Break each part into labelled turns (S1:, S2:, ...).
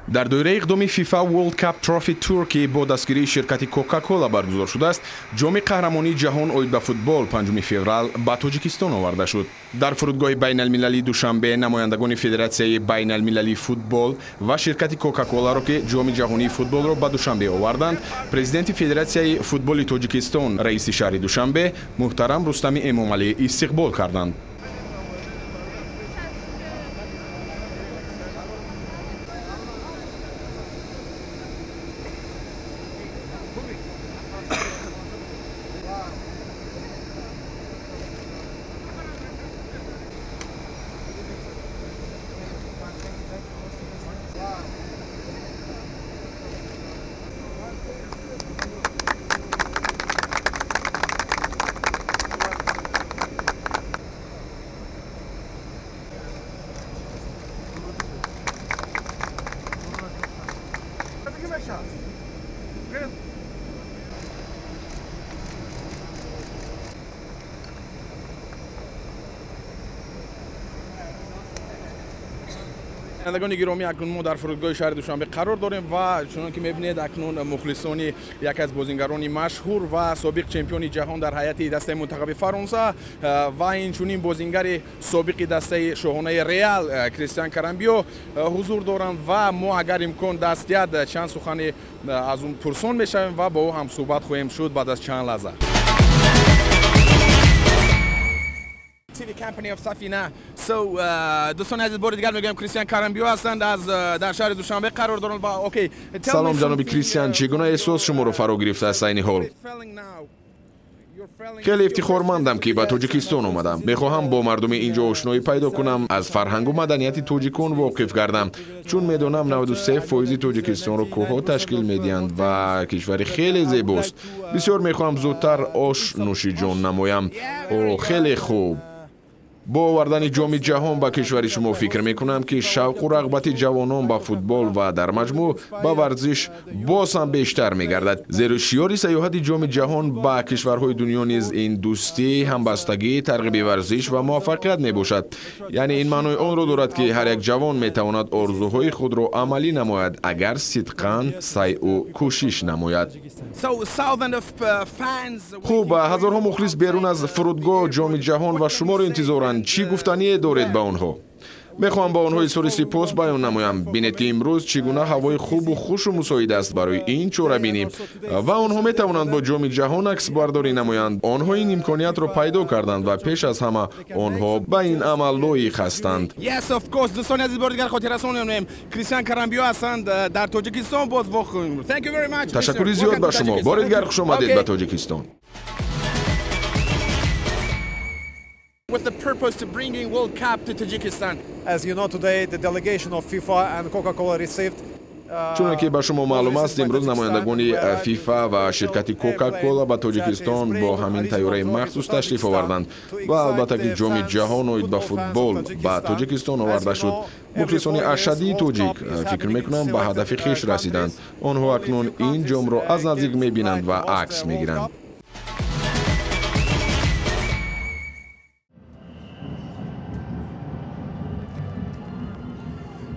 S1: дар доираи иқдоми FIFA World Cup Trophy Tour ки бо дастгирии ширкати Coca-Cola баргузор шудааст, ҷоми қаҳрамонии ҷаҳон оид ба футбол 5 феврал ба Тоҷикистон оварда шуд. дар фурудгоҳи байналмилалии Душанбе намояндагони Федератсияи байналмилалии футбол ва ширкати Coca-Cola-ро ки ҷоми ҷаҳонии футболро ба Душанбе оварданд, президенти Федератсияи футболи Тоҷикистон, раиси шаҳри Душанбе муҳтарам Рустами Эмомалӣ истиқбол карданд. شنوندگان گرامی، اکنون ما در فرودگاه شهر دوشنبه قرار داریم و چنانکه می‌بینید اکنون مخلصان یک از بازیگران مشهور و سابق چمپیون جهان در هیئت دسته منتخب فرانسه و اینچنین بازیگر سابق دسته شاهانه ریال کریستیان کارامبیو حضور دارند و ما اگر امکان دست یاد چند سخن از اون پرسان میشویم و با او هم صحبت خواهیم شد بعد از چند لحظه. TV company of Safina. So دوستان عزیز بار دیگر میگم کریستیان کارامبیو هستند از در شهر دوشنبه قرار دارند و اوکی. سلام جناب کریستیان، چگونه احساس شما رو فرا گرفته است این حال؟ خیلی افتخارمندم که به تاجیکستان اومدم. میخواهم با مردم اینجا آشنایی پیدا کنم، از فرهنگ و مدنیت تاجیکان واقف گردم، چون میدونم 93% تاجیکستان رو کوه‌ها تشکیل میدهند و کشوری خیلی زیباست. بسیار میخواهم زودتر آش نوش جان نمایم. او خیلی خوب. با آوردن جام جهان به کشور شما فکر میکنم که شوق و رغبت جوانان به فوتبال و در مجموع به ورزش باز هم بیشتر میگردد، زیرا شعار سیاحت جام جهان به کشورهای دنیا نیز این دوستی، همبستگی، ترغیب ورزش و موفقیت میباشد. یعنی این معنی آن را دارد که هر یک جوان میتواند آرزوهای خود را عملی نماید اگر صدقاً سعی و کوشش نماید. خوب، هزارها مخلص بیرون از فرودگاه جام جهان و شما را انتظارند. چی گفتنی دارید به آنها؟ میخوام با آنها اظهار سپاس بیان نمایم. بینید که امروز چگونه هوای خوب و خوش و مساعد است برای این چاره بینی و آنها میتوانند با جام جهان عکس برداری نمایند. آنها این امکانیت را پیدا کردند و پیش از همه آنها به این عمل لایق هستند.
S2: Yes, of course. دوستان عزیز بار دیگر خاطر رسانیم کریستیان کارامبیو هستند در تاجیکستان باز واقع. Thank you very much.
S1: تشکر زیاد به شما. بار دیگر خوش آمدید به تاجیکستان.
S2: With the purpose to bringing World Cup to Tajikistan.
S3: As you know, today the delegation of FIFA and Coca-Cola received
S1: چون که به شما معلوم است امروز نمایندگان فیفا و شرکت کوکاکولا به تاجیکستان با همین طیاره مخصوص تشریف آوردند و البته که جام جهان اوید به فوتبال به تاجیکستان آورده شد. مخلصان اشدی تاجیک فکر میکنم به هدف خویش رسیدند. آنها اکنون این جام را از نزدیک میبینند و عکس میگیرند.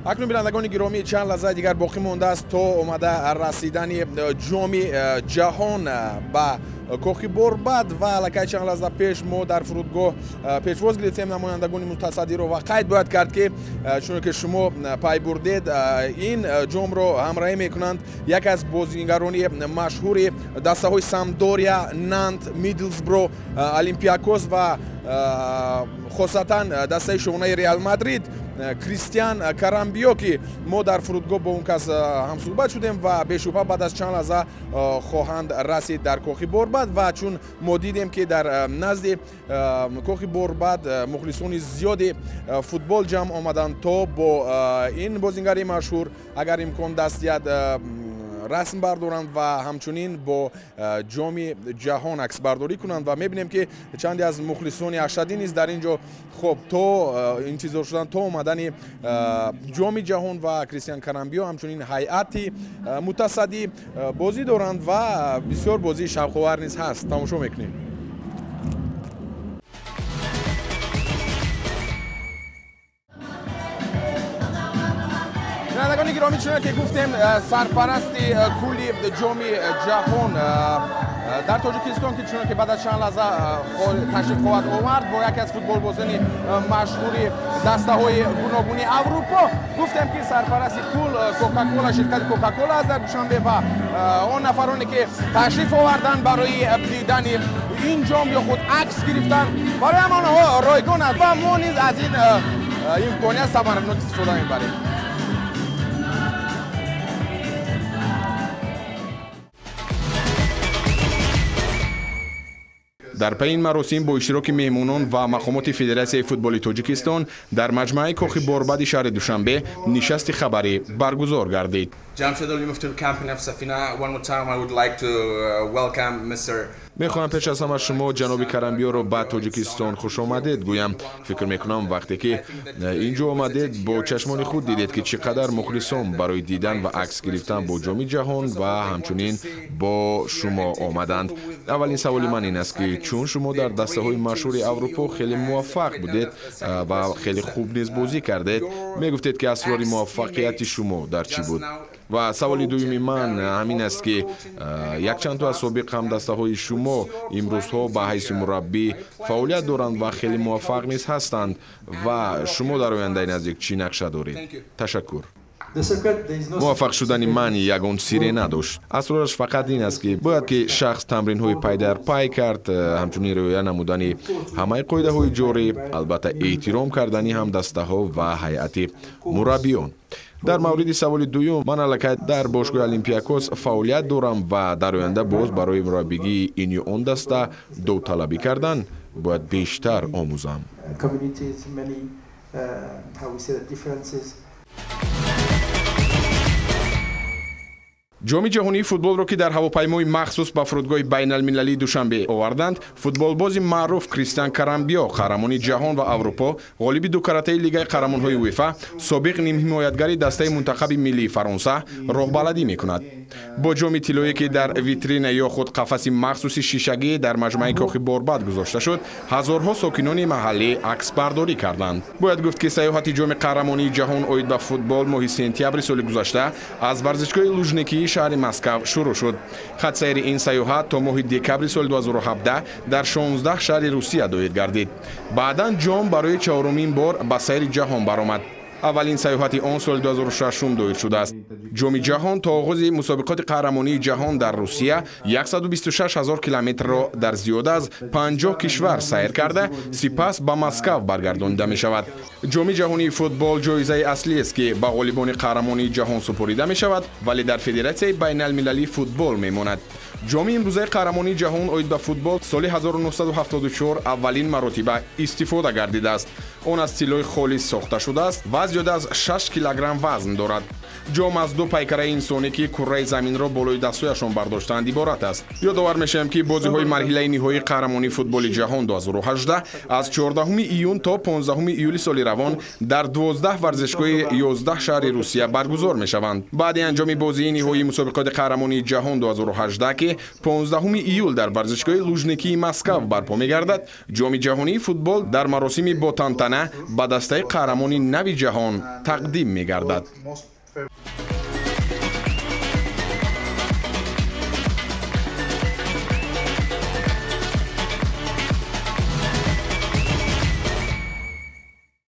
S2: اکنون بینندگان گرامی چند لحظه دیگر باقی مانده است تا آمده رسیدن جام جهان به کوخی برباد و لکه چند لحظه پیش ما در فرودگاه پیشواز گرفتیم نمایندگان متصدی رو و قید باید کرد که چون که شما پای بردید این جام رو همراهی میکنند یک از بازیگران مشهور دسته های سامدوریا، نانت، میدلزبرو، اولمپیاکوس و خاصتا دسته شاهانه ریال مادرید کریستیان کارامبیو که ما در فرودگاه با اون کس هم صحبت شدیم و به شبهه بعد از چند لحظه خواهند رسید در کوخی برباد و چون ما دیدیم که در نزد کوخی برباد مخلصان زیادی فوتبال جمع آمدند تا با این بازیگر مشهور اگر امکان دست یاد رسم بردارند و همچنین با جام جهان عکس برداری کنند و میبینیم که چندی از مخلصان اشدی نیز در اینجا خب تو انتظار شدن تا اومدن جام جهان و کریستیان کارامبیو همچنین هیئتی متصدی بازی دارند و بسیار بازی شوق‌آور نیز هست. تماشا میکنیم. بینندگان بینندگان گرامی، چون که گفتیم سرپرست کلی جام جهان در تاجیکستان که چون که بعد از چند لحظه تشریف خواهد آورد با یکی از فوتبال بازان مشهوری دسته‌های گوناگونی اروپا، گفتیم که سرپرست کل کوکاکولا، شرکت کوکاکولا است در دوشنبه و آن نفرانی که تشریف آوردن برای دیدن این جام یا خود عکس گرفتن برای همانها رایگان است و ما نیز از این امکانیت ثمرناک استفاده می‌بریم.
S1: در پی این مراسم با اشتراک مهمانان و مقامات فدراسیون فوتبال تاجیکستان در مجمع کاخ باربد شهر دوشنبه نشست خبری برگزار گردید.
S4: Jamshid Ali Mufti Camp in Safina. One more time I would like to welcome Mr.
S1: میخوام پیش از همه شما جناب کرمبیو رو به تاجیکستان خوش آمدید گویم. فکر میکنم وقتی که اینجا آمدید با چشمان خود دیدید که چقدر مخلصان برای دیدن و عکس گرفتن با جام جهان و همچنین با شما آمدند. اولین سوال من این است که چون شما در دسته های مشهور اروپا خیلی موفق بودید و خیلی خوب نیز بازی کردید، میگفتید که اسرار موفقیت شما در چی بود؟ و سوال دومی من همین است که یک چند تا از سابق هم دسته های شما امروزها به حیث مربی فعالیت دارند و خیلی موفق نیز هستند و شما در آینده نزدیک چی نقشه دارید؟ تشکر. موفق شدن من یگان سری نداشت. اسرارش فقط این است که باید که شخص تمرین های پای در پای کرد، همچنین رعایت نمودن همه قاعده های جاری، البته احترام کردنی هم دسته ها و هیئت مربیان. در مورد سوال دوم، من الکی در باشگاه اولمپیاکوس فعالیت دارم و در آینده باز برای مربیگی این یا آن دسته داوطلبی کردن باید بیشتر آموزم. جام جهانی فوتبال را که در هواپیمای مخصوص به فرودگاه بین المللی دوشنبه آوردند، فوتبالباز معروف کریستیان کرامبیا، قهرمان جهان و اروپا، غالب دو کرته لیگ قهرمان‌های اویفا، سابق نیم حمایتگر دسته منتخب ملی فرانسه راهبلدی می‌کند. با جام طلایی که در ویترین یا خود قفس مخصوص شیشگی در مجمع کاخ باربد گذاشته شد، هزارها ساکنان محلی عکس برداری کردند. باید گفت که سیاحت جام قهرمانی جهان اوید به فوتبال ماه سپتامبر سال گذشته از ورزشگاه لوژنیکی شهر مسکو شروع شد. خط سیر این سیاحت تا ماه دکمبر سال 2017 در 16 شهر روسیه دایر گردید. بعداً جام برای چهارمین بار به سیر جهان برآمد. اولین سیاحت آن سال 2006 دایر شده است. جام جهان تا آغاز مسابقات قهرمانی جهان در روسیه 126,000 کیلومتر را در زیاده از 50 کشور سیر کرده سپس به مسکو برگردانده می شود. جام جهانی فوتبال جایزه اصلی است که به غالبان قهرمانی جهان سپرده می شود ولی در فدراسیون بین المللی فوتبال می ماند. جام امروزه قهرمانی جهان اوید به فوتبال سال 1974 اولین مرتبه استفاده گردیده است. آن از طلای خالص ساخته شده است و زیاده از 6 کیلوگرم وزن دارد. جام از دو پیکره انسانی که کره زمین را بالای دستایشان برداشتند عبارت است. یادآور میشیم که بازی‌های مرحله نهایی قهرمانی فوتبال جهان 2018 از 14 ایون تا 15 ایول سال روان در 12 ورزشگاه 11 شهر روسیه برگزار میشوند. بعد انجام بازی نهایی مسابقات قهرمانی جهان 2018 که 15 ایول در ورزشگاه لوژنیکی مسکو برپا می‌گردد، جام جهانی فوتبال در مراسم با تنتنه به دسته قهرمانی نو جهان تقدیم می‌گردد.